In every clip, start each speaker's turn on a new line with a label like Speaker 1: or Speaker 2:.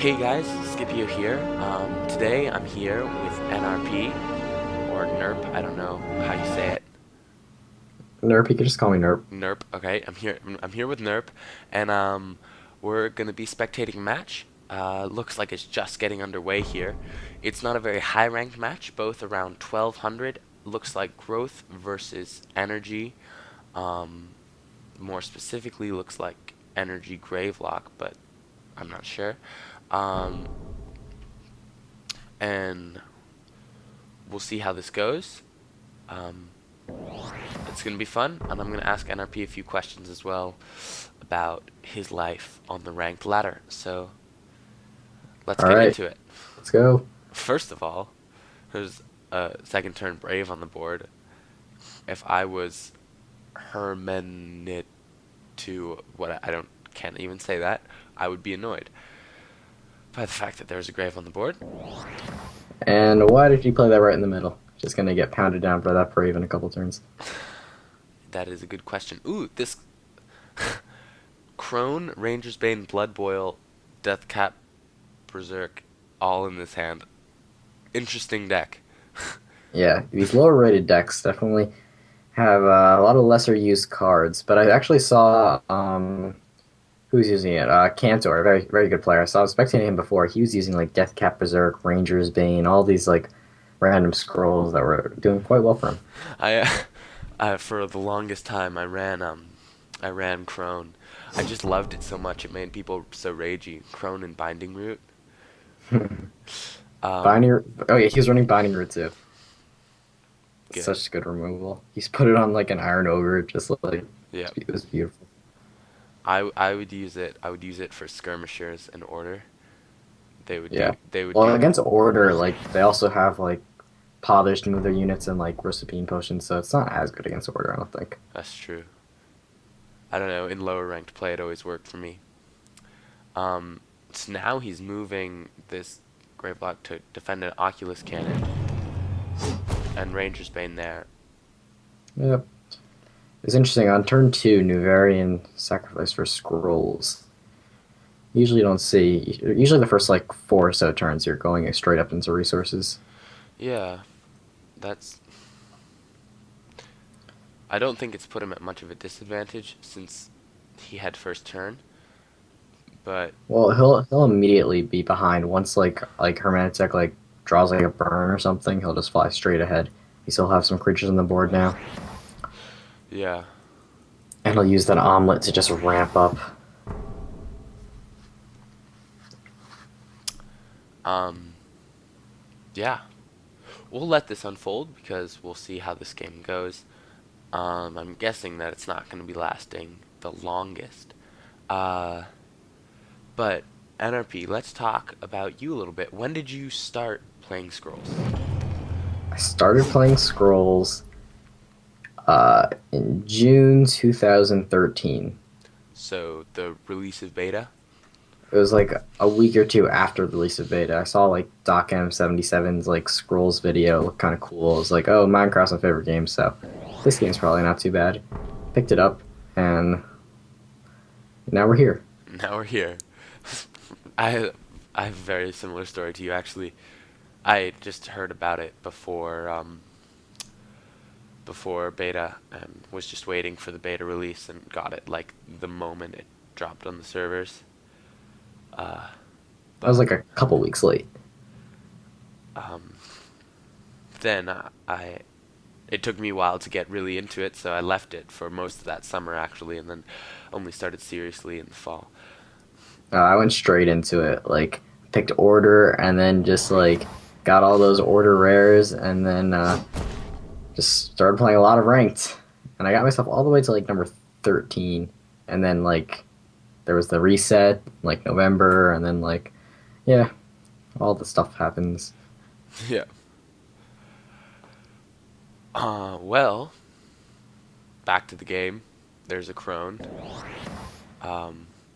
Speaker 1: Hey guys, Scipio here. Today I'm here with NRP, or NERP, I don't know how you say it.
Speaker 2: Nrp, you can just call me Nrp.
Speaker 1: NERP, okay, I'm here with NERP, and we're gonna be spectating a match. Looks like it's just getting underway here. It's not a very high ranked match, both around 1200. Looks like growth versus energy. Um, More specifically, looks like energy gravelock, but I'm not sure. Um, and we'll see how this goes. Um, it's going to be fun, and I'm going to ask NRP a few questions as well about his life on the ranked ladder. So let's
Speaker 2: All
Speaker 1: get
Speaker 2: right,
Speaker 1: into it.
Speaker 2: let's go.
Speaker 1: First of all, there's a second turn Brave on the board. If I was Hermenit to what I don't can't even say that, I would be annoyed by the fact that there's a Grave on the board.
Speaker 2: And why did you play that right in the middle? Just gonna get pounded down by that Brave in a couple turns.
Speaker 1: That is a good question. Ooh, this Crone, Ranger's Bane, Blood Boil, Deathcap, Berserk, all in this hand. Interesting deck.
Speaker 2: Yeah, these lower rated decks definitely have a lot of lesser used cards, but I actually saw who's using it? Cantor, a very good player. I was spectating him before. He was using like Deathcap Berserk, Ranger's Bane, all these like random scrolls that were doing quite well for him.
Speaker 1: For the longest time, I ran Crone. I just loved it so much. It made people so ragey. Crone and Binding Root. Um,
Speaker 2: Binding. Oh yeah, he was running Binding Root too.
Speaker 1: Good.
Speaker 2: Such good removal. He's put it on like an Iron Ogre, just like
Speaker 1: Yeah.
Speaker 2: it was beautiful.
Speaker 1: I would use it. I would use it for skirmishers and order.
Speaker 2: Yeah.
Speaker 1: They would
Speaker 2: Well,
Speaker 1: do.
Speaker 2: against Order, like they also have like Pothers to move their units and like Recipe Potions, so it's not as good against Order, I don't think.
Speaker 1: That's true. I don't know. In lower ranked play, it always worked for me. Um, so now he's moving this Graveblock to defend an Oculus Cannon and Ranger's Bane there.
Speaker 2: Yep. It's interesting. On turn two, Nuvarian sacrifice for scrolls. Usually you don't see. Usually the first like four or so turns, you're going straight up into resources.
Speaker 1: Yeah, that's. I don't think it's put him at much of a disadvantage since he had first turn, but
Speaker 2: Well, he'll immediately be behind once like Hermetic like draws like a burn or something. He'll just fly straight ahead. He still have some creatures on the board now,
Speaker 1: yeah.
Speaker 2: and he'll use that omelet to just ramp up.
Speaker 1: Um, yeah. We'll let this unfold because we'll see how this game goes. I'm guessing that it's not going to be lasting the longest. Uh, but NRP, let's talk about you a little bit. When did you start playing Scrolls?
Speaker 2: I started playing Scrolls in June 2013.
Speaker 1: So the release of beta?
Speaker 2: It was like a week or two after the release of beta. I saw like Doc M77's like Scrolls video, looked kind of cool. It was like, oh, Minecraft's my favorite game, so this game's probably not too bad. Picked it up, and now we're here.
Speaker 1: Now we're here. I I have a very similar story to you actually. I just heard about it before beta and was just waiting for the beta release and got it like the moment it dropped on the servers. Uh,
Speaker 2: I was
Speaker 1: but
Speaker 2: like a couple weeks late.
Speaker 1: um, then I it took me a while to get really into it, so I left it for most of that summer actually, and then only started seriously in the fall.
Speaker 2: I went straight into it, like picked Order, and then just like got all those Order rares, and then just started playing a lot of ranked. And I got myself all the way to like number 13, and then like there was the reset, like November, and then like yeah, all the stuff happens.
Speaker 1: Yeah. Well, back to the game. There's a Crone,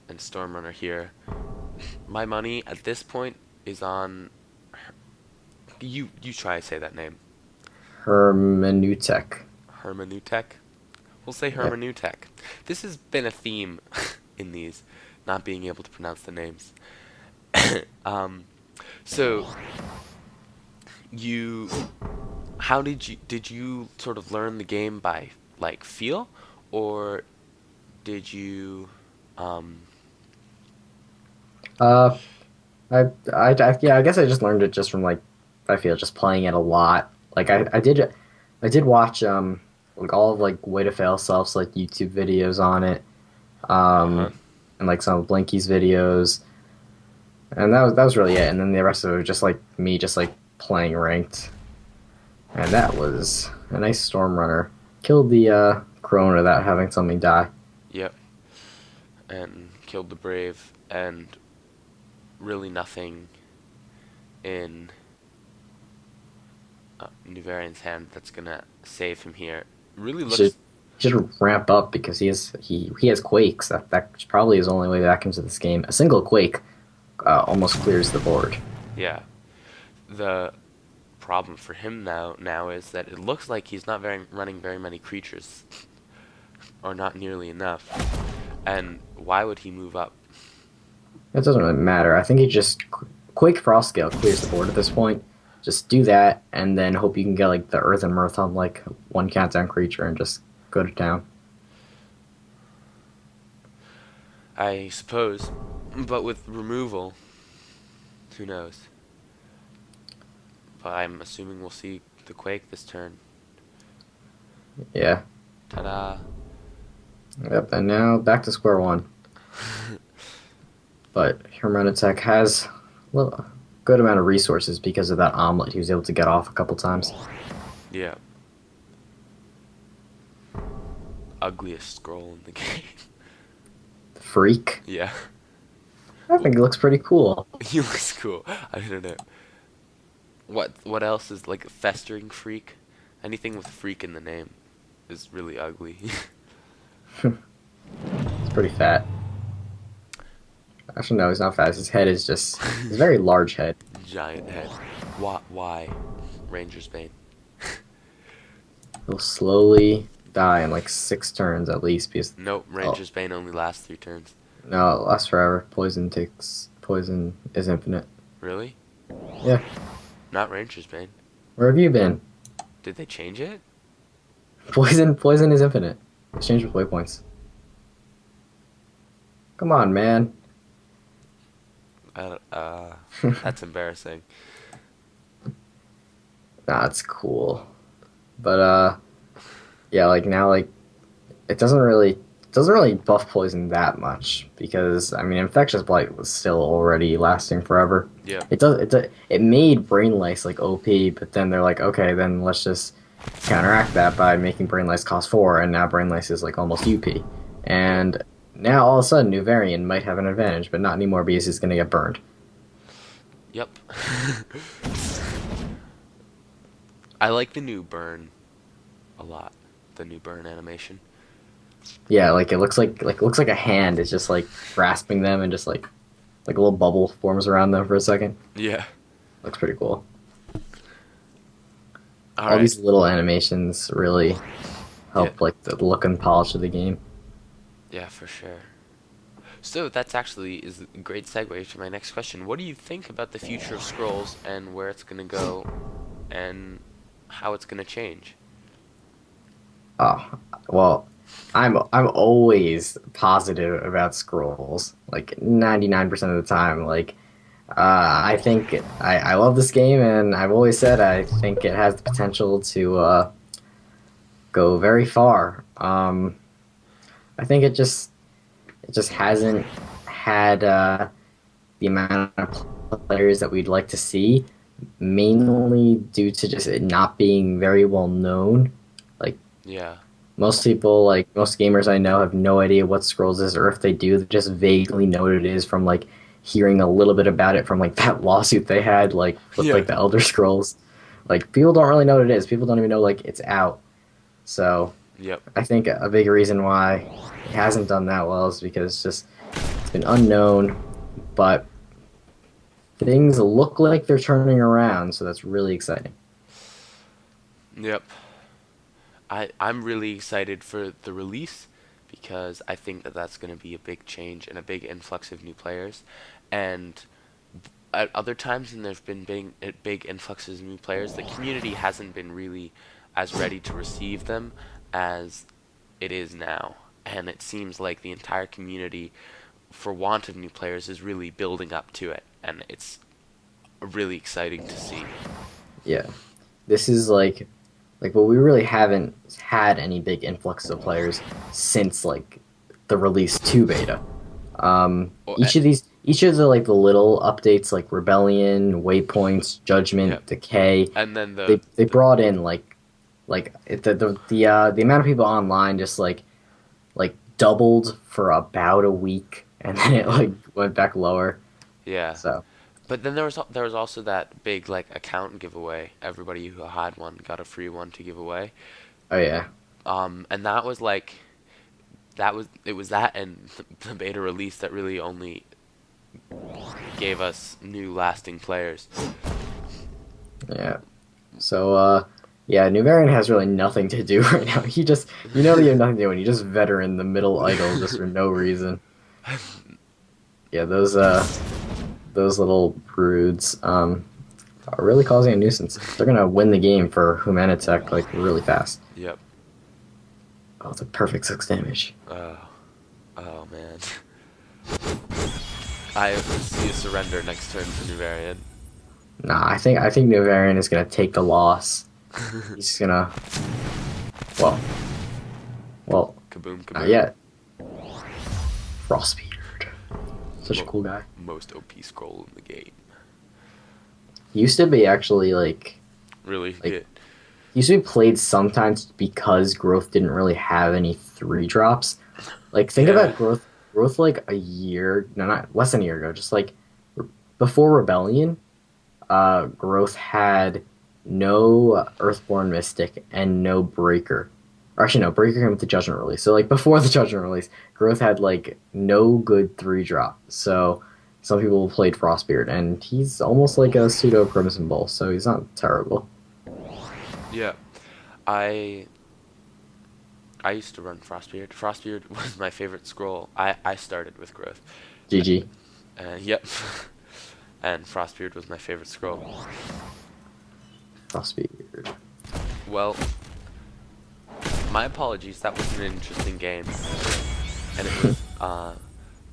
Speaker 1: and Stormrunner here. My money at this point is on. You try to say that name.
Speaker 2: Hermeneutic.
Speaker 1: Hermeneutek. We'll say
Speaker 2: Yeah.
Speaker 1: Hermeneutek. This has been a theme in these, not being able to pronounce the names. um, so you, how did you sort of learn the game by like feel, or did you, um,
Speaker 2: Uh, yeah, I guess I just learned it just from like I feel just playing it a lot. Like I did watch like all of like Way to Fail Self's like YouTube videos on it,
Speaker 1: uh-huh.
Speaker 2: and like some of Blinky's videos, and that was really it. And then the rest of it was just like me just like playing ranked, and that was a nice storm runner. Killed the Corona without having something die.
Speaker 1: Yep. And killed the Brave, and really nothing in Nuvarian's hand that's gonna save him here. Really
Speaker 2: Should
Speaker 1: looks,
Speaker 2: should ramp up because he has quakes. That's probably his only way back into this game. A single quake almost clears the board.
Speaker 1: yeah. The problem for him now is that it looks like he's not running very many creatures, or not nearly enough. And why would he move up?
Speaker 2: It doesn't really matter. I think he just quake frost scale clears the board at this point. Just do that and then hope you can get like the earth and mirth on like one countdown creature and just go to town.
Speaker 1: I suppose, but with removal, who knows? But I'm assuming we'll see the Quake this turn.
Speaker 2: Yeah.
Speaker 1: Ta-da!
Speaker 2: Yep. And now back to square one. But Hermenotech has a good amount of resources because of that omelet he was able to get off a couple times.
Speaker 1: Yeah. Ugliest scroll in the game.
Speaker 2: Freak.
Speaker 1: Yeah.
Speaker 2: I think it looks pretty cool.
Speaker 1: He looks cool. I don't know. What else is like a festering freak? Anything with freak in the name is really ugly.
Speaker 2: It's pretty fat. Actually, no, he's not fat. His head is just... He's a very large head.
Speaker 1: Giant head. Why? Ranger's Bane.
Speaker 2: He'll slowly die in like 6 turns at least because...
Speaker 1: Nope, Ranger's Bane only lasts 3 turns.
Speaker 2: No, it lasts forever. Poison is infinite.
Speaker 1: Really?
Speaker 2: Yeah.
Speaker 1: Not Ranger's Bane.
Speaker 2: Where have you been?
Speaker 1: Did they change it?
Speaker 2: Poison is infinite. Exchange with waypoints. Come on, man.
Speaker 1: That's embarrassing.
Speaker 2: Nah, it's cool. But yeah, like now like it doesn't really buff poison that much because I mean infectious blight was still already lasting forever.
Speaker 1: Yeah.
Speaker 2: It made brain lice like OP, but then they're like, okay, then let's just counteract that by making brain lice cost 4, and now brain lice is like almost UP. And now all of a sudden New Variant might have an advantage, but not anymore because he's gonna get burned.
Speaker 1: Yep. I like the new burn a lot. The new burn animation.
Speaker 2: Yeah, like it looks like a hand is just like grasping them and just like a little bubble forms around them for a second.
Speaker 1: Yeah.
Speaker 2: Looks pretty cool.
Speaker 1: All
Speaker 2: All
Speaker 1: right.
Speaker 2: these little animations really help
Speaker 1: Yeah.
Speaker 2: like the look and polish of the game.
Speaker 1: Yeah, for sure. So that's actually is a great segue to my next question. What do you think about the future of scrolls and where it's gonna go, and how it's gonna change?
Speaker 2: Oh, well, I'm always positive about scrolls, like 99% of the time. Like, I think I love this game, and I've always said I think it has the potential to go very far. I think it just hasn't had the amount of players that we'd like to see, mainly due to just it not being very well known. Like
Speaker 1: Yeah.
Speaker 2: most people, like most gamers I know, have no idea what Scrolls is, or if they do, they just vaguely know what it is from like hearing a little bit about it from like that lawsuit they had, like with
Speaker 1: Yeah.
Speaker 2: like the Elder Scrolls. Like people don't really know what it is. People don't even know like it's out. So
Speaker 1: Yep.
Speaker 2: I think a big reason why it hasn't done that well is because it's been unknown, but things look like they're turning around, so that's really exciting.
Speaker 1: Yep. I'm really excited for the release because I think that that's going to be a big change and a big influx of new players, and at other times when there's been big influxes of new players, the community hasn't been really as ready to receive them as it is now. And it seems like the entire community, for want of new players, is really building up to it. And it's really exciting to see.
Speaker 2: Yeah, this is but we really haven't had any big influx of players since like the release 2 beta.
Speaker 1: Oh,
Speaker 2: Each of the like the little updates like Rebellion, Waypoints,
Speaker 1: yeah.
Speaker 2: Judgment, Decay,
Speaker 1: And then
Speaker 2: they brought in the amount of people online just like doubled for about a week and then it
Speaker 1: yeah.
Speaker 2: like went back lower.
Speaker 1: Yeah.
Speaker 2: So
Speaker 1: But then there was also that big like account giveaway. Everybody who had one got a free one to give away.
Speaker 2: oh yeah.
Speaker 1: And that was like it was that and the beta release that really only gave us new lasting players.
Speaker 2: Yeah. So yeah, New Variant has really nothing to do right now. He just you know that you have nothing to do and you just veteran the middle idle just for no reason. Yeah, those little broods are really causing a nuisance. They're gonna win the game for Humanitech like really fast.
Speaker 1: Yep.
Speaker 2: Oh, it's a perfect 6 damage.
Speaker 1: Oh, oh man. I see a surrender next turn for New Variant.
Speaker 2: Nah, I think New Variant is gonna take the loss. He's just gonna well well
Speaker 1: Kaboom,
Speaker 2: not
Speaker 1: kaboom.
Speaker 2: yet. Frostbeard. Such a
Speaker 1: Mo
Speaker 2: cool guy.
Speaker 1: Most OP scroll in the game.
Speaker 2: He used to be actually
Speaker 1: Really
Speaker 2: like
Speaker 1: good.
Speaker 2: he used to be played sometimes because Growth didn't really have any 3 drops. Like think
Speaker 1: Yeah.
Speaker 2: about Growth like a year, no, not less than a year ago, just like before Rebellion, Growth had no Earthborn Mystic and no Breaker. Or actually, no, Breaker came with the Judgment release. So, like, before the Judgment release, Growth had, like, no good 3 drop. So, some people played Frostbeard, and he's almost like a pseudo Crimson Bull, so he's not terrible.
Speaker 1: Yeah. I I used to run Frostbeard. Frostbeard was my favorite scroll. I started with Growth.
Speaker 2: GG.
Speaker 1: Yep. And Frostbeard was my favorite scroll.
Speaker 2: Frostbeard.
Speaker 1: Well, my apologies. That was an interesting game, and it was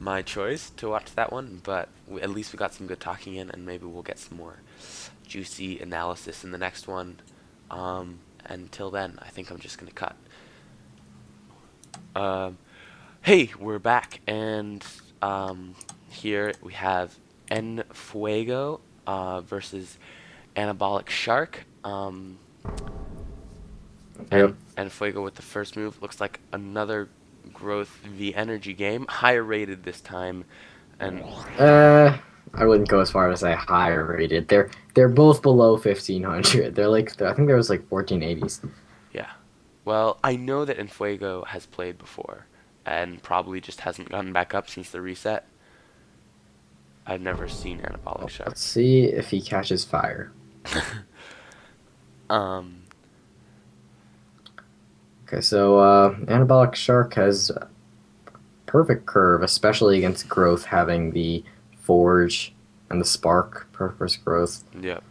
Speaker 1: my choice to watch that one. But at least we got some good talking in, and maybe we'll get some more juicy analysis in the next one. Until then, I think I'm just gonna cut. Um, hey, we're back, and here we have En Fuego versus Anabolic Shark.
Speaker 2: Yep.
Speaker 1: And Fuego with the first move looks like another Growth v Energy game, higher rated this time, and
Speaker 2: I wouldn't go as far as say higher rated. They're both below 1500. I think there was like 1480s.
Speaker 1: yeah. Well, I know that Enfuego has played before, and probably just hasn't gotten back up since the reset. I've never seen Anabolic
Speaker 2: Well,
Speaker 1: Shark.
Speaker 2: let's see if he catches fire.
Speaker 1: Um,
Speaker 2: Okay, so Anabolic Shark has perfect curve, especially against Growth having the Forge and the Spark purpose Growth.
Speaker 1: yep,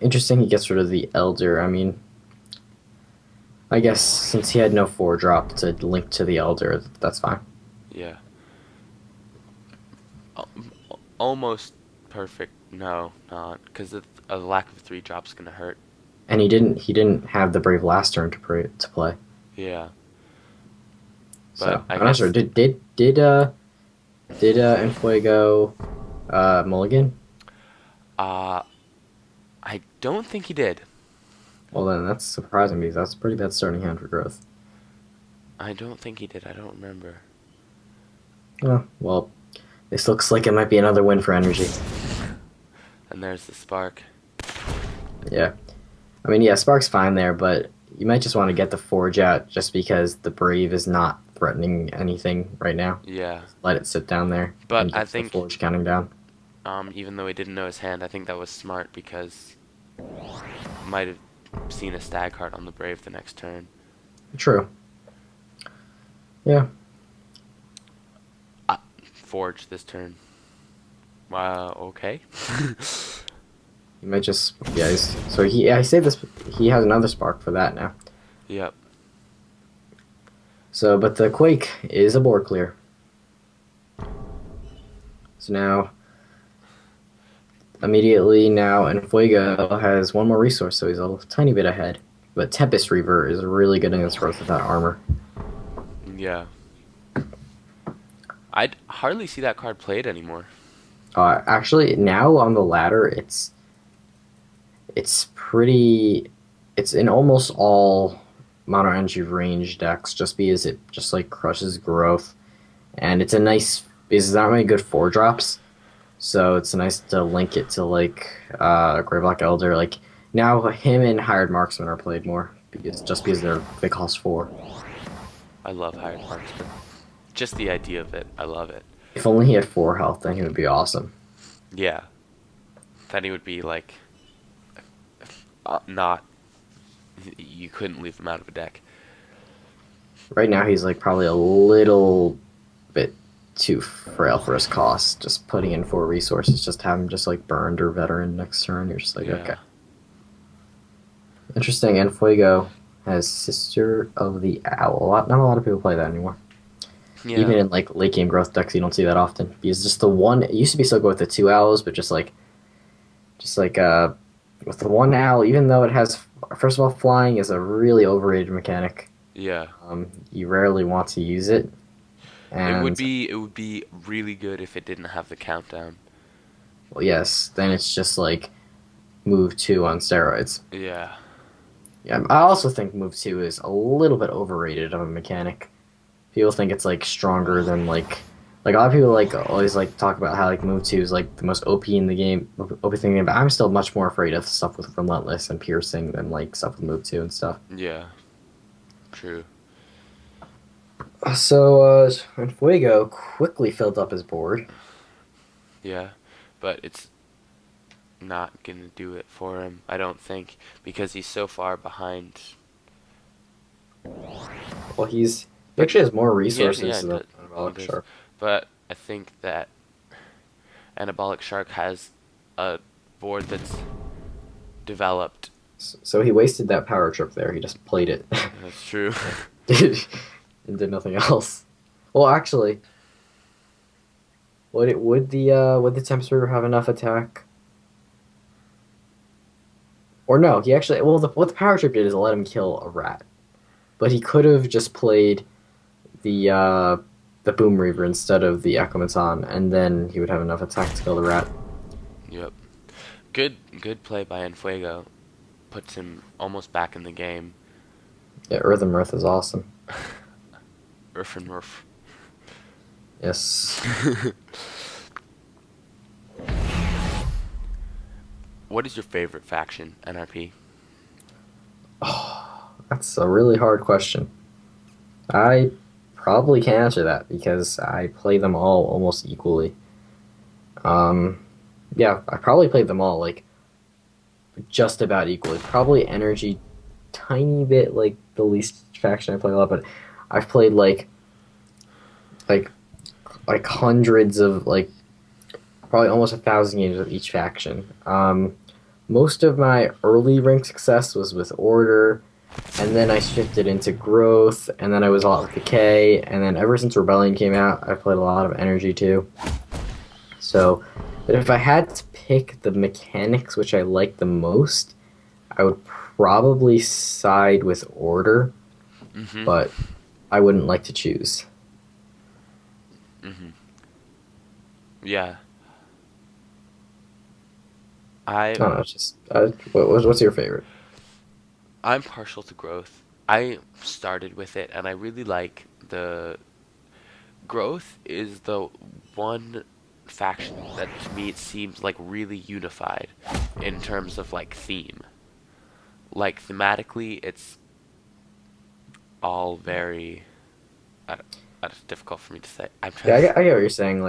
Speaker 2: Interesting he gets rid of the Elder. I mean, I guess since he had no 4-drop to link to the Elder, that's fine.
Speaker 1: yeah. Almost perfect. No, not because a lack of 3 drops gonna hurt.
Speaker 2: And he didn't have the Brave last turn to play.
Speaker 1: Yeah, but
Speaker 2: So
Speaker 1: I
Speaker 2: I'm not sure.
Speaker 1: guess
Speaker 2: Did Enfuego mulligan?
Speaker 1: uh, I don't think he did.
Speaker 2: Well then that's surprising because that's a pretty bad starting hand for Growth.
Speaker 1: I don't think he did. I don't remember.
Speaker 2: Oh, well, this looks like it might be another win for Energy.
Speaker 1: And there's the spark.
Speaker 2: Yeah. I mean, yeah, Spark's fine there, but you might just want to get the Forge out just because the Brave is not threatening anything right now.
Speaker 1: Yeah,
Speaker 2: Let it sit down there
Speaker 1: but
Speaker 2: and
Speaker 1: I
Speaker 2: get the
Speaker 1: think
Speaker 2: Forge counting down.
Speaker 1: even though he didn't know his hand, I think that was smart because might have seen a stag heart on the Brave the next turn.
Speaker 2: True. Yeah.
Speaker 1: Forge this turn. Wow. Okay.
Speaker 2: He might just yeah. So I say this. He has another spark for that now.
Speaker 1: Yep.
Speaker 2: So, but the Quake is a board clear. So now, immediately now, Enfuego has one more resource, so he's a tiny bit ahead. But Tempest Reaver is really good against growth without armor.
Speaker 1: Yeah. I'd hardly see that card played anymore.
Speaker 2: Actually, now on the ladder, it's pretty. It's in almost all mono energy range decks, just because it just like crushes growth, and it's a nice. Because there's not many good 4 drops, so it's nice to link it to like Graveblock Elder. Like now, him and Hired Marksman are played more because they cost 4.
Speaker 1: I love Hired Marksman. Just the idea of it. I love it.
Speaker 2: If only he had 4 health, then he would be awesome.
Speaker 1: Yeah. Then he would be like, not. You couldn't leave him out of a deck.
Speaker 2: Right now, he's like probably a little bit too frail for his cost. Just putting in 4 resources, just have him just like burned or veteran next turn. You're just like, okay.
Speaker 1: Yeah.
Speaker 2: Interesting. And Fuego has Sister of the Owl. Not a lot of people play that anymore. Even
Speaker 1: Yeah.
Speaker 2: in like late game growth decks, you don't see that often. Because just the one, it used to be so good with the 2 owls, but just like with the 1 owl, even though it has first of all flying is a really overrated mechanic.
Speaker 1: Yeah.
Speaker 2: You rarely want to use it, and
Speaker 1: It would be really good if it didn't have the countdown.
Speaker 2: well, yes, then it's just like move 2 on steroids.
Speaker 1: Yeah.
Speaker 2: Yeah, I also think move 2 is a little bit overrated of a mechanic. People think it's like stronger than like a lot of people like always like talk about how like move 2 is like the most OP in the game, OP thing in the game, but I'm still much more afraid of stuff with relentless and piercing than like stuff with move 2 and stuff.
Speaker 1: Yeah. True.
Speaker 2: So Fuego quickly filled up his board.
Speaker 1: Yeah. But it's not gonna do it for him, I don't think, because he's so far behind.
Speaker 2: Well, he
Speaker 1: But
Speaker 2: actually has more
Speaker 1: yeah, yeah,
Speaker 2: resources than
Speaker 1: he
Speaker 2: Anabolic
Speaker 1: does.
Speaker 2: Shark.
Speaker 1: But I think that Anabolic Shark has a board that's developed.
Speaker 2: So he wasted that power trip there. He just played it
Speaker 1: That's true.
Speaker 2: and did nothing else. Well, actually, would the Tempest River have enough attack? Or no, he actually what the power trip did is let him kill a rat. But he could have just played the uh, the Boom Reaver instead of the Akumaton, and then he would have enough attack to kill the rat.
Speaker 1: Yep. Good play by Enfuego. Puts him almost back in the game.
Speaker 2: Yeah, Earth and Mirth is awesome.
Speaker 1: Urf and Murph.
Speaker 2: Yes.
Speaker 1: What is your favorite faction, NRP?
Speaker 2: Oh, that's a really hard question. I probably can't answer that because I play them all almost equally. Um, yeah, I probably played them all like just about equally. Probably Energy, tiny bit like the least faction I play a lot, but I've played like hundreds of like probably almost 1,000 games of each faction. Most of my early rank success was with Order, and then I shifted into Growth, and then I was a lot with Decay, and then ever since Rebellion came out, I've played a lot of Energy too. So, but if I had to pick the mechanics which I like the most, I would probably side with Order,
Speaker 1: Mm-hmm.
Speaker 2: but I wouldn't like to choose.
Speaker 1: Mm-hmm. Yeah. I
Speaker 2: No, it's just what's your favorite?
Speaker 1: I'm partial to growth. I started with it and I really like the growth is the one faction that to me it seems like really unified in terms of like theme. Like thematically it's all very that's difficult for me to say. I'm
Speaker 2: Yeah,
Speaker 1: trying to
Speaker 2: I get what you're saying.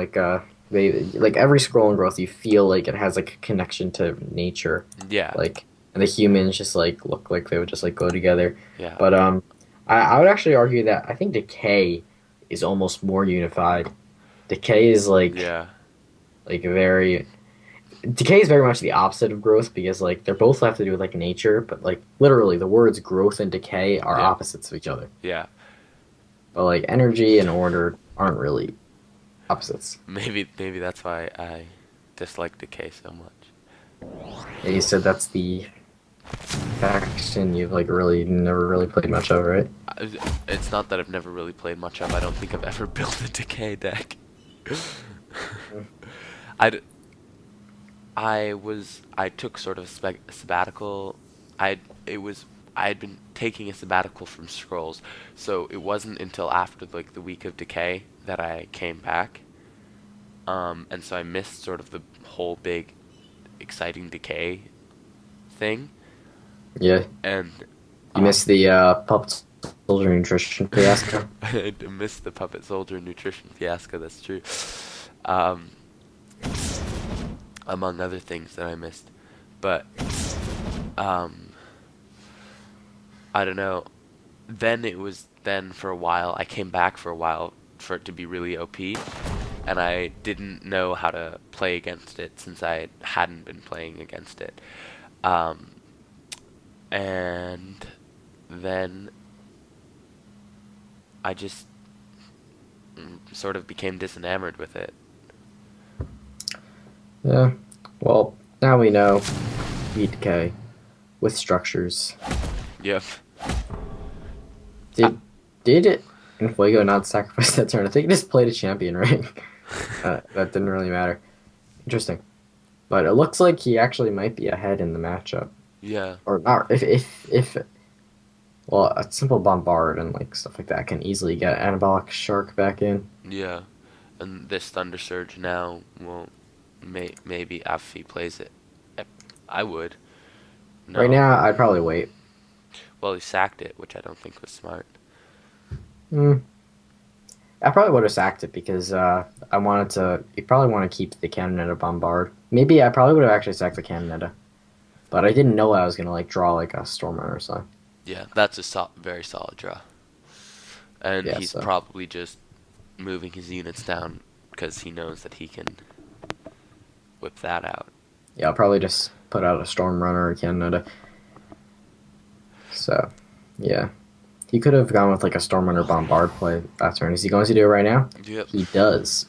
Speaker 2: They like every scroll and growth, you feel like it has like a connection to nature,
Speaker 1: yeah,
Speaker 2: like and the humans just like look like they would just like go together.
Speaker 1: yeah.
Speaker 2: But I would actually argue that I think Decay is almost more unified. Decay is
Speaker 1: Yeah.
Speaker 2: like very decay is very much the opposite of growth because like they're both have to do with like nature, but like literally the words growth and decay are
Speaker 1: Yeah,
Speaker 2: opposites of each other.
Speaker 1: yeah.
Speaker 2: But like energy and order aren't really opposites.
Speaker 1: Maybe that's why I dislike Decay so much.
Speaker 2: And you said that's the faction you've like really never really played much of, right?
Speaker 1: It's not that I've never really played much of. I don't think I've ever built a Decay deck. I I took sort of a sabbatical. I it was I had been taking a sabbatical from Scrolls, so it wasn't until after like the week of Decay that I came back. And so I missed sort of the whole big exciting Decay thing,
Speaker 2: Yeah,
Speaker 1: and
Speaker 2: you
Speaker 1: uh,
Speaker 2: missed the puppet soldier nutrition fiasco.
Speaker 1: I missed the Puppet Soldier nutrition fiasco. That's true. Um, among other things that I missed, but um, I don't know. Then for a while. I came back for a while for it to be really OP, and I didn't know how to play against it since I hadn't been playing against it. Um, and then I just sort of became disenamored with it.
Speaker 2: Yeah. Well, now we know decay with structures.
Speaker 1: Yep. I,
Speaker 2: Did it in Fuego not sacrifice that turn? I think he just played a champion, right? That didn't really matter. Interesting. But it looks like he actually might be ahead in the matchup.
Speaker 1: yeah,
Speaker 2: Or not if well, a simple bombard and like stuff like that can easily get anabolic shark back in.
Speaker 1: yeah. And this Thunder Surge now will maybe if he plays it. I, I would.
Speaker 2: Right
Speaker 1: No.
Speaker 2: now, I'd probably wait.
Speaker 1: Well, he sacked it, which I don't think was smart.
Speaker 2: Hmm. I probably would have sacked it because I wanted to. You probably want to keep the Canonetta bombard. Maybe I probably would have actually sacked the Canonetta, but I didn't know I was gonna like draw like a Stormrunner or something.
Speaker 1: Yeah, that's a very solid draw. And
Speaker 2: Yeah,
Speaker 1: he's
Speaker 2: so
Speaker 1: probably just moving his units down because he knows that he can whip that out.
Speaker 2: yeah, I'll probably just put out a Stormrunner or Canonetta. So yeah, he could have gone with like a Stormrunner bombard play that turn. Is he going to do it right now?
Speaker 1: Yep.
Speaker 2: He does.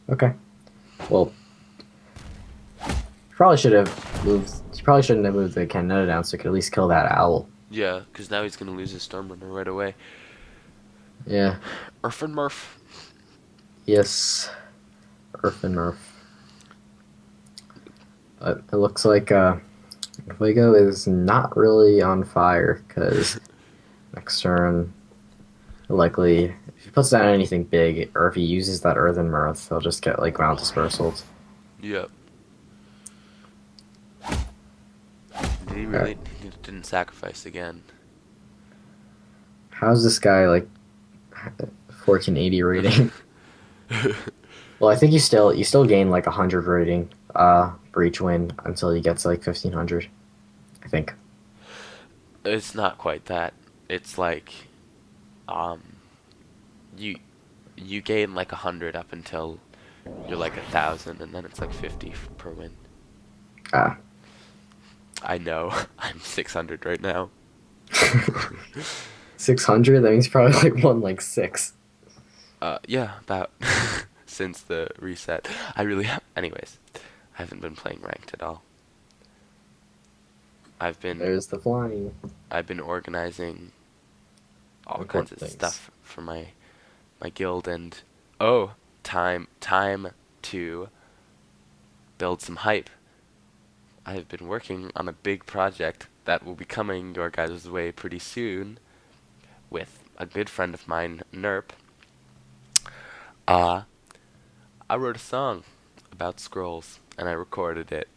Speaker 2: Okay. Well, probably should have moved. He probably shouldn't have moved the Canonetta down, so he could at least kill that owl.
Speaker 1: Yeah, because now he's going to lose his Stormrunner right away.
Speaker 2: Yeah.
Speaker 1: Urf and Murph.
Speaker 2: Yes. Earth and Murph. But it looks like Fuego is not really on fire because next turn, likely, if he puts down anything big or if he uses that Earthen Mirth, he'll just get like ground dispersals.
Speaker 1: Yep. Did he
Speaker 2: Okay.
Speaker 1: really? He didn't sacrifice again.
Speaker 2: How's this guy like 1480 rating? Well, I think you still gain like 100 rating for each win until he gets like 1500. I think.
Speaker 1: It's not quite that. It's like, um, you you gain like 100 up until you're like 1,000, and then it's like 50 per win.
Speaker 2: Ah.
Speaker 1: I know. I'm 600 right now.
Speaker 2: 600? That means probably like won like six.
Speaker 1: Yeah, about since the reset. I really anyways, I haven't been playing ranked at all. I've been
Speaker 2: There's the flying.
Speaker 1: I've been organizing all kinds
Speaker 2: Important
Speaker 1: of
Speaker 2: things.
Speaker 1: stuff for my guild, and oh, time to build some hype. I have been working on a big project that will be coming your guys' way pretty soon with a good friend of mine, Nrp. Uh, I wrote a song about scrolls and I recorded it.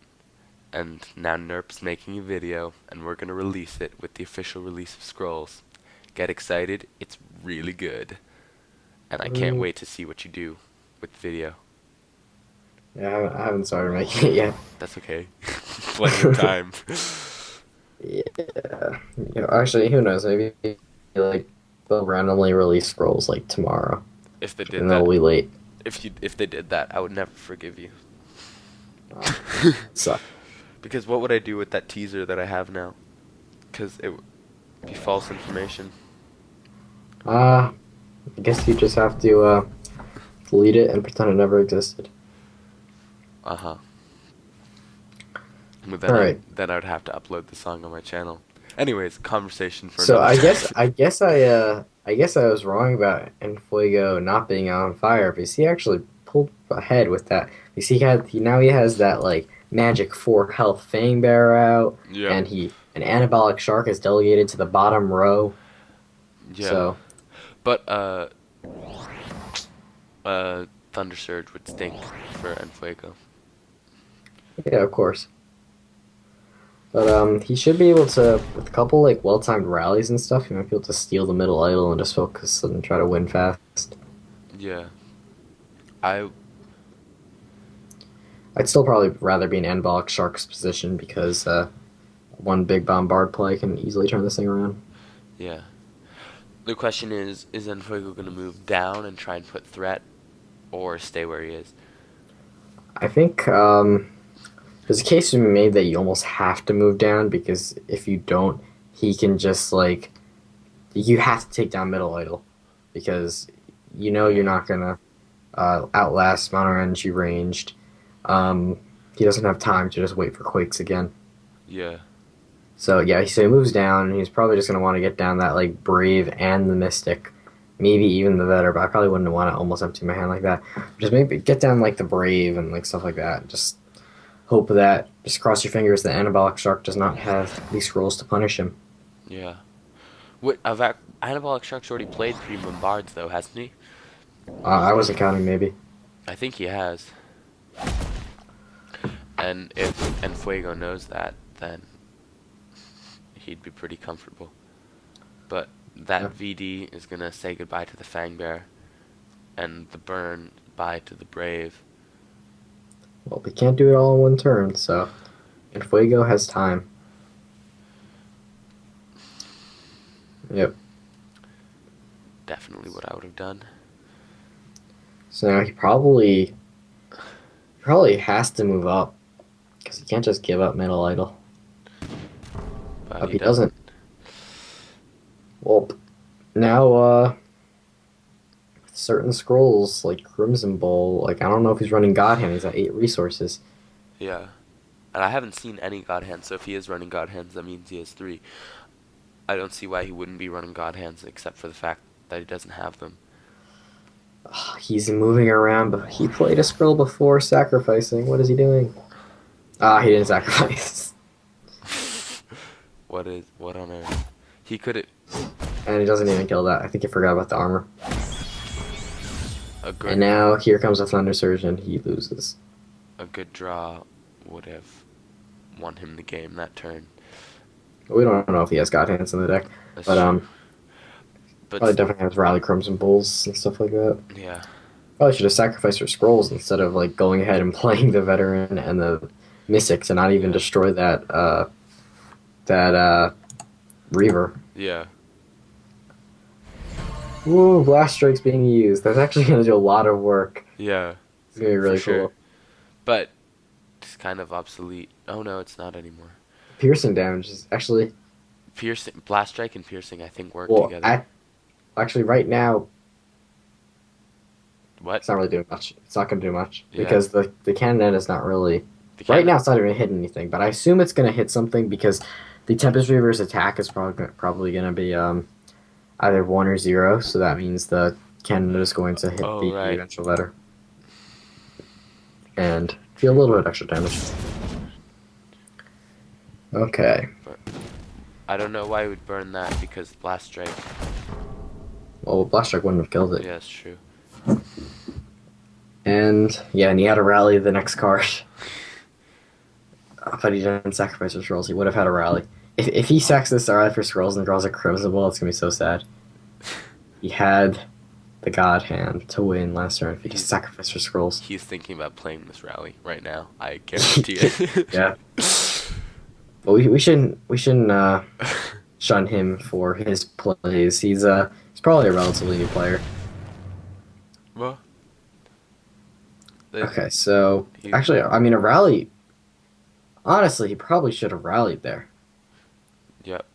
Speaker 1: And now Nrp's making a video and we're gonna release it with the official release of Scrolls. Get excited, it's really good. And I can't
Speaker 2: Mm,
Speaker 1: wait to see what you do with the video.
Speaker 2: yeah, I haven't started making it yet.
Speaker 1: That's okay. Plenty of time.
Speaker 2: Yeah. Actually, who knows? Maybe like they'll randomly release scrolls like tomorrow,
Speaker 1: If they did
Speaker 2: and
Speaker 1: that,
Speaker 2: they'll be late.
Speaker 1: if they did that, I would never forgive you.
Speaker 2: So,
Speaker 1: Because what would I do with that teaser that I have now? Because it would be false information.
Speaker 2: I guess you just have to delete it and pretend it never existed.
Speaker 1: Uh-huh. But
Speaker 2: All right.
Speaker 1: then I would have to upload the song on my channel. Anyways, conversation for
Speaker 2: So
Speaker 1: another
Speaker 2: I
Speaker 1: time.
Speaker 2: guess I was wrong about Enfuego not being on fire because he actually pulled ahead with that. Because he has that like magic 4 health Fang Bear out,
Speaker 1: Yeah.
Speaker 2: and an anabolic shark is delegated to the bottom row.
Speaker 1: Yeah.
Speaker 2: So
Speaker 1: But Thunder Surge would stink for Enfuego.
Speaker 2: yeah, of course. But he should be able to, with a couple like well-timed rallies and stuff, he might be able to steal the middle idol and just focus and try to win fast.
Speaker 1: Yeah. I
Speaker 2: I'd still probably rather be in Anabolic Shark's position because one big bombard play can easily turn this thing around.
Speaker 1: yeah. The question is Enfuego gonna move down and try and put threat, or stay where he is?
Speaker 2: I think there's a case to be made that you almost have to move down because if you don't, he can just like you have to take down middle idol because you know you're not gonna outlast mono energy ranged. He doesn't have time to just wait for quakes again.
Speaker 1: Yeah.
Speaker 2: So yeah, so he moves down, and he's probably just gonna want to get down that like Brave and the Mystic, maybe even the Vetter, but I probably wouldn't want to almost empty my hand like that. Just maybe get down like the Brave and like stuff like that. Just hope that, just cross your fingers that Anabolic Shark does not have these scrolls to punish him.
Speaker 1: Yeah. Anabolic Shark's already played 3 Bombards though, hasn't he?
Speaker 2: I wasn't counting maybe.
Speaker 1: I think he has. And if Enfuego knows that, then he'd be pretty comfortable. But that
Speaker 2: Yeah.
Speaker 1: VD is gonna say goodbye to the Fang Bear, and the burn bye to the Brave.
Speaker 2: Well, we can't do it all in one turn, so and Fuego has time. Yep.
Speaker 1: Definitely what I would have done.
Speaker 2: So now he probably has to move up because he can't just give up middle idol.
Speaker 1: But
Speaker 2: If he doesn't, well, now certain scrolls like Crimson Bowl, like I don't know if he's running God Hand. He's at 8 resources.
Speaker 1: Yeah. And I haven't seen any God Hands, so if he is running God Hands, that means he has 3. I don't see why he wouldn't be running God Hands, except for the fact that he doesn't have them.
Speaker 2: He's moving around, but he played a scroll before sacrificing. What is he doing? He didn't sacrifice.
Speaker 1: What on earth? He could have...
Speaker 2: And he doesn't even kill that. I think he forgot about the armor.
Speaker 1: A good,
Speaker 2: And now here comes a Thunder Surge, and he loses.
Speaker 1: a good draw would have won him the game that turn.
Speaker 2: We don't know if he has God Hands in the deck,
Speaker 1: That's
Speaker 2: but
Speaker 1: true. But
Speaker 2: probably definitely has Rally Crimson Bulls and stuff like that.
Speaker 1: yeah,
Speaker 2: Probably should have sacrificed her scrolls instead of like going ahead and playing the Veteran and the Mystic to not even
Speaker 1: Yeah.
Speaker 2: destroy that Reaver.
Speaker 1: yeah,
Speaker 2: Ooh, Blast Strike's being used. That's actually going to do a lot of work.
Speaker 1: yeah,
Speaker 2: It's going to be really
Speaker 1: for sure.
Speaker 2: cool.
Speaker 1: But it's kind of obsolete. Oh no, it's not anymore.
Speaker 2: Piercing damage is actually
Speaker 1: Piercing, Blast Strike and Piercing, I think work
Speaker 2: well.
Speaker 1: together.
Speaker 2: Actually, right now
Speaker 1: What?
Speaker 2: it's not really doing much. It's not going to do much
Speaker 1: Yeah.
Speaker 2: because the cannon is not really.
Speaker 1: The
Speaker 2: Right
Speaker 1: cannon-
Speaker 2: now, it's not even hitting anything, but I assume it's going to hit something because the Tempest Reaver's attack is probably going to be either 1 or 0, so that means the cannon is going to hit
Speaker 1: Oh,
Speaker 2: the
Speaker 1: right.
Speaker 2: eventual letter and feel a little bit extra damage. Okay.
Speaker 1: I don't know why he would burn that because Blast Strike.
Speaker 2: Well, Blast Strike wouldn't have killed it.
Speaker 1: Yeah, it's true.
Speaker 2: And yeah, and he had to rally the next card. But he didn't sacrifice his scrolls. He would have had a rally. If he sacks this rally for scrolls and draws a Crimson Ball, it's gonna be so sad. He had the God Hand to win last turn if he just sacrificed for scrolls.
Speaker 1: He's thinking about playing this rally right now. I guarantee it.
Speaker 2: Yeah. But we shouldn't shun him for his plays. He's probably a relatively new player.
Speaker 1: Well, The,
Speaker 2: Okay, so
Speaker 1: he,
Speaker 2: actually, I mean, a rally. Honestly, he probably should have rallied there
Speaker 1: yep,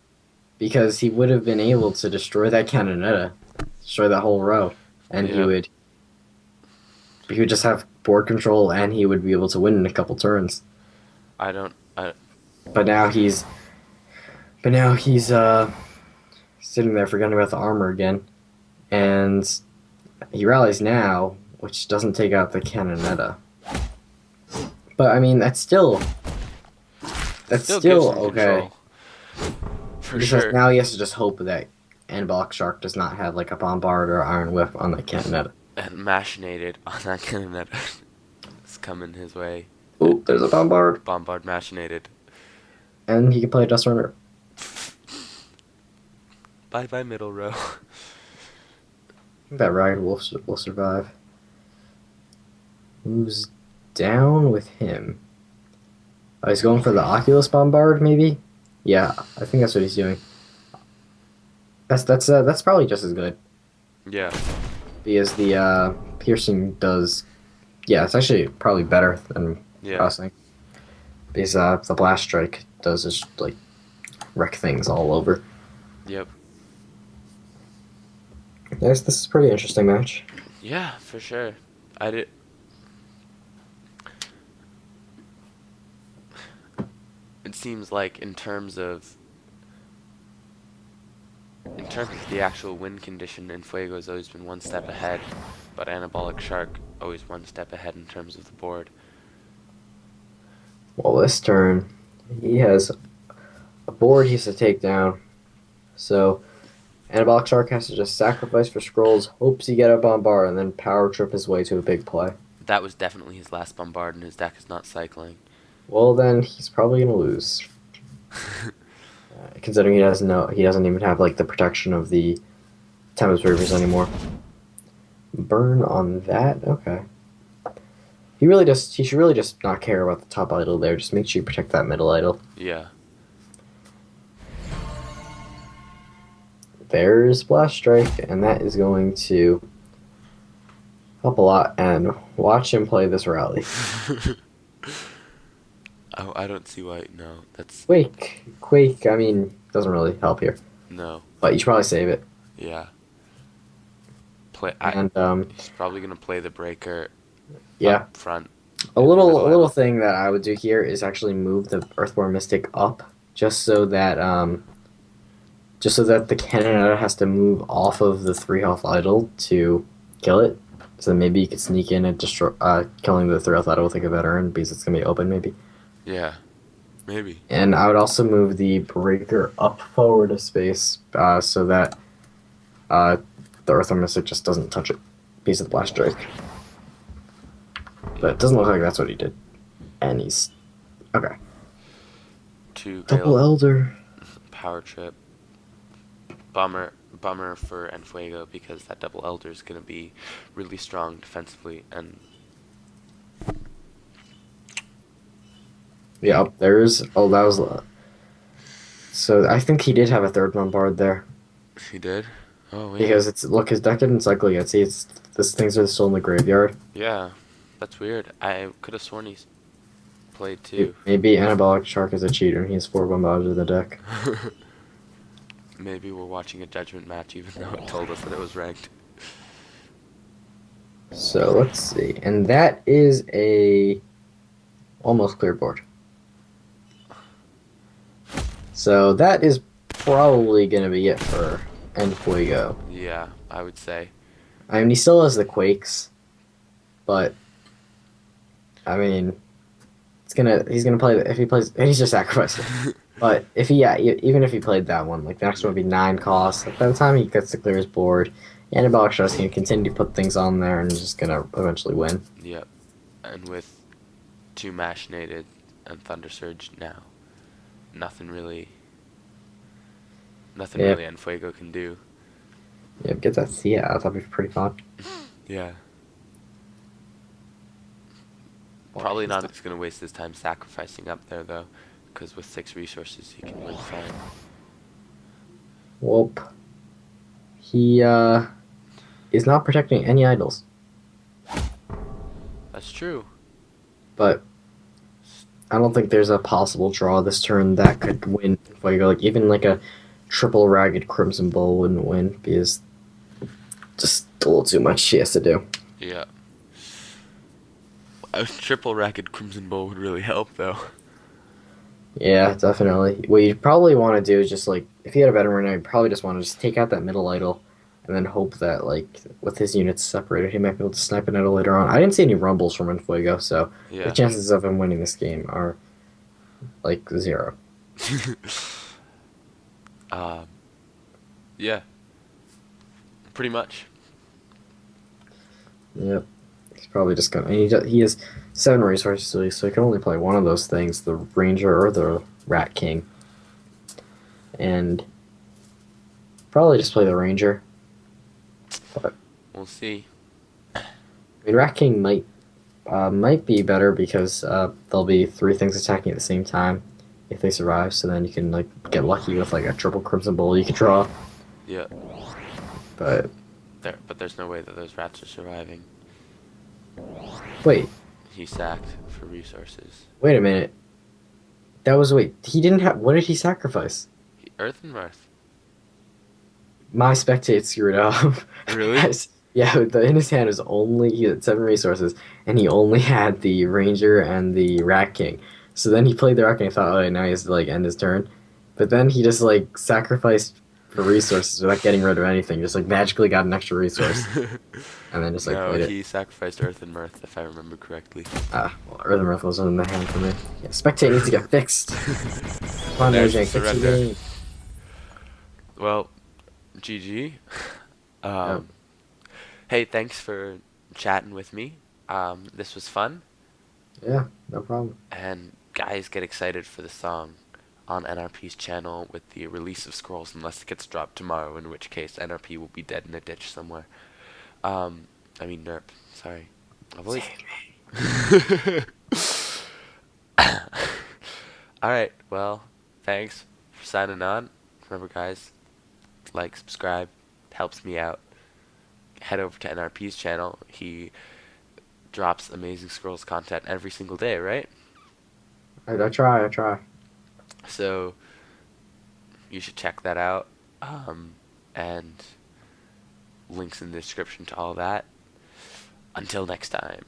Speaker 2: because he would have been able to destroy that Canonetta, destroy that whole row, and
Speaker 1: yep.
Speaker 2: he would just have board control, and he would be able to win in a couple turns.
Speaker 1: I don't. I
Speaker 2: But now he's sitting there forgetting about the armor again, and he rallies now, which doesn't take out the Canonetta. But I mean, that's
Speaker 1: still gives
Speaker 2: still
Speaker 1: him
Speaker 2: okay.
Speaker 1: control for
Speaker 2: Because
Speaker 1: sure.
Speaker 2: now he has to just hope that Anabolic Shark does not have like a Bombard or Iron Whip on the Canonetta.
Speaker 1: And machinated on that cannon that is coming his way.
Speaker 2: Oh, there's a Bombard,
Speaker 1: Bombard machinated.
Speaker 2: and he can play a Dust Runner.
Speaker 1: Bye bye middle row.
Speaker 2: That Ragged Wolf will survive. Moves down with him. Oh, he's going for the Oculus Bombard, maybe? Yeah, I think that's what he's doing. That's probably just as good
Speaker 1: Yeah.
Speaker 2: because the piercing does. Yeah, it's actually probably better than
Speaker 1: Yeah.
Speaker 2: crossing because the blast strike does just like wreck things all over.
Speaker 1: Yep.
Speaker 2: Yes, this is a pretty interesting match.
Speaker 1: Yeah, for sure. I did. It seems like in terms of the actual win condition, Enfuego's always been one step ahead, but Anabolic Shark always one step ahead in terms of the board.
Speaker 2: Well, this turn he has a board he has to take down, so Anabolic Shark has to just sacrifice for scrolls, hopes he get a bombard, and then power trip his way to a big play.
Speaker 1: That was definitely his last bombard, and his deck is not cycling.
Speaker 2: Well, then he's probably gonna lose, considering he doesn't even have like the protection of the Tempest Reavers anymore. Burn on that, okay. He should really just not care about the top idol there. Just make sure you protect that middle idol.
Speaker 1: Yeah.
Speaker 2: There's Blast Strike, and that is going to help a lot. And watch him play this rally.
Speaker 1: Oh, I don't see why. No, that's
Speaker 2: Quake. I mean, doesn't really help here,
Speaker 1: no.
Speaker 2: but you should probably save it.
Speaker 1: Yeah.
Speaker 2: And
Speaker 1: He's probably gonna play the breaker
Speaker 2: yeah,
Speaker 1: up front.
Speaker 2: a
Speaker 1: in the middle
Speaker 2: little
Speaker 1: aisle.
Speaker 2: thing that I would do here is actually move the Earthborn Mystic up, just so that the Canonetta has to move off of the 3 health idol to kill it. So maybe you could sneak in and destroy, killing the 3 health idol with like a veteran because it's gonna be open maybe.
Speaker 1: Yeah. Maybe.
Speaker 2: And I would also move the breaker up forward a space so that the Earthborn Mystic just doesn't touch it because of the Blast Strike. But it doesn't look like that's what he did. And he's okay.
Speaker 1: Two
Speaker 2: Double Elder.
Speaker 1: power trip. Bummer for Enfuego because that double elder is gonna be really strong defensively, and
Speaker 2: Yeah, there's. Oh, that was. So I think he did have a third bombard there
Speaker 1: he did. Oh yeah.
Speaker 2: because his deck didn't cycle yet. See, these things are still in the graveyard.
Speaker 1: Yeah, that's weird. I could have sworn he's played too.
Speaker 2: Maybe Anabolic Shark is a cheater and he has 4 bombards in the deck.
Speaker 1: Maybe we're watching a judgment match even though it told us that it was ranked.
Speaker 2: So let's see, and that is a almost clear board. So that is probably gonna be it for Enfuego.
Speaker 1: Yeah, I would say.
Speaker 2: I mean, he still has the Quakes, but I mean, he's gonna play if he plays. He's just sacrificing. But even if he played that one, like the next one would be 9 costs. Like, by the time he gets to clear his board, Anabolic Shark's gonna continue to put things on there and just gonna eventually win.
Speaker 1: Yep. And with 2 machinated and Thunder Surge now, nothing really Enfuego can do.
Speaker 2: Yeah, get that Thea out. That'd be pretty fun.
Speaker 1: Yeah. Probably not just gonna waste his time sacrificing up there though, because with 6 resources he can win fine.
Speaker 2: Whoop. He is not protecting any idols.
Speaker 1: That's true.
Speaker 2: But I don't think there's a possible draw this turn that could win Fuego. Like even like a triple ragged Crimson Bull wouldn't win because just a little too much she has to do.
Speaker 1: Yeah. A triple racket Crimson Bowl would really help, though.
Speaker 2: Yeah, definitely. What you'd probably want to do is just like if you had a veteran right now, you'd probably just want to just take out that middle idol and then hope that like with his units separated, he might be able to snipe an idol later on. I didn't see any rumbles from Fuego, so the
Speaker 1: Yeah.
Speaker 2: chances of him winning this game are like zero.
Speaker 1: um, yeah, pretty much.
Speaker 2: Yep. He's probably just gonna. He has 7 resources, so he can only play one of those things: the Ranger or the Rat King, and probably just play the Ranger. But
Speaker 1: We'll see.
Speaker 2: I mean, Rat King might be better because there'll be 3 things attacking at the same time if they survive. So then you can like get lucky with like a triple Crimson Bull you can draw.
Speaker 1: Yeah.
Speaker 2: But
Speaker 1: But there's no way that those rats are surviving.
Speaker 2: wait,
Speaker 1: He sacked for resources.
Speaker 2: wait a minute. He didn't have. What did he sacrifice?
Speaker 1: Earth and Mirth.
Speaker 2: My Spectate screwed up.
Speaker 1: Really?
Speaker 2: Yeah, in his hand was he had 7 resources, and he only had the Ranger and the Rat King. So then he played the Rat King and thought, oh, now he has to like end his turn. But then he just like sacrificed for resources without getting rid of anything. Just like magically got an extra resource, and then just like
Speaker 1: No,
Speaker 2: played it.
Speaker 1: he sacrificed Earth and Mirth, if I remember correctly.
Speaker 2: Well, Earth and Earth wasn't in the hand for me. Yeah, Spectate needs to get fixed. Come on,
Speaker 1: There's the
Speaker 2: Mojang, fix your
Speaker 1: surrender.
Speaker 2: game.
Speaker 1: Well, GG.
Speaker 2: Yep.
Speaker 1: Hey, thanks for chatting with me. This was fun.
Speaker 2: Yeah, no problem.
Speaker 1: And guys, get excited for the song on NRP's channel with the release of Scrolls, unless it gets dropped tomorrow, in which case NRP will be dead in a ditch somewhere. I mean Nrp. Sorry. I've always. Alright, well, thanks for signing on. Remember, guys, like, subscribe, it helps me out. Head over to NRP's channel. He drops amazing Scrolls content every single day, right?
Speaker 2: I try.
Speaker 1: So you should check that out. And links in the description to all that. Until next time.